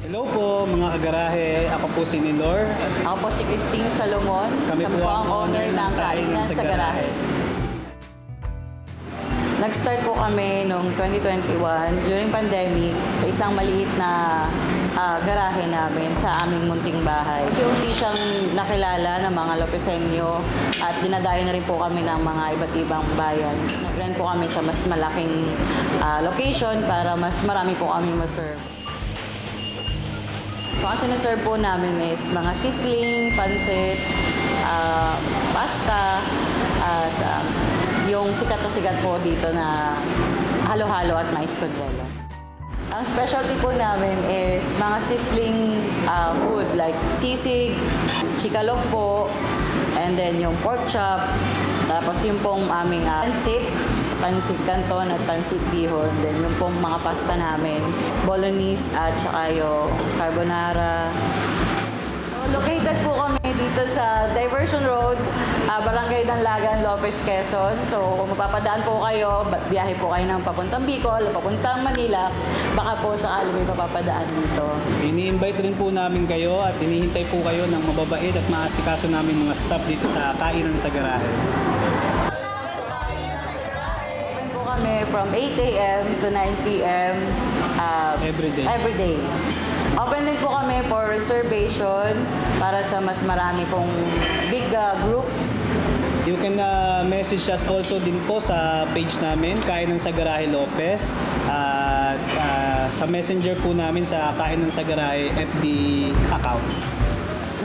Hello po mga kagarahe, ako po si Nilor. Ako po si Christine Salomon. Kami po ang owner ng Kainan sa Garahe. Nag-start po kami noong 2021 during pandemic sa isang maliit na garahe namin sa aming munting bahay. Unti-unti siyang nakilala ng mga Lopesenyo at dinadayo na rin po kami ng mga iba't ibang bayan. Nag-rent po kami sa mas malaking location para mas marami po kami ma-serve. So, ang sinaserve po namin is mga sisling, pansit, pasta, at yung sikat na sikat po dito na halo-halo at mais kondelo. Ang specialty po namin is mga sisling food like sisig, chikalok po, and then yung pork chop, tapos yung pong aming pansit canton at pansit bihon, then yung pong mga pasta namin, bolognese at saka yung carbonara. So, located po kami dito sa Diversion Road, Barangay Danlagan, Lopez, Quezon. So kung mapapadaan po kayo, biyahe po kayo ng papuntang Bicol, papuntang Manila, baka po sakali may mapapadaan dito. Ini-invite rin po namin kayo at inihintay po kayo ng mababait at maasikaso namin mga staff dito sa Kainan sa Garahe. Open po kami from 8 a.m. to 9 p.m. Every day. Open din po kami for reservation para sa mas marami pong big groups. You can message us also din po sa page namin, Kainan sa Garahe Lopez. At sa messenger po namin sa Kainan sa Garahe FB account.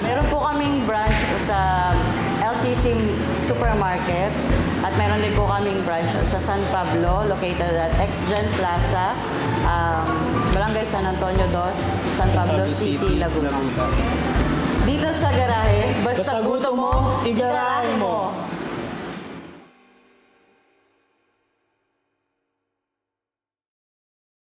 Meron po kaming branch sa LCC Supermarket at meron din po kaming branch sa San Pablo, located at Xgen Plaza, Barangay San Antonio 2, San Pablo City, Laguna. Dito sa garahe, basta gutom mo, igarahe mo.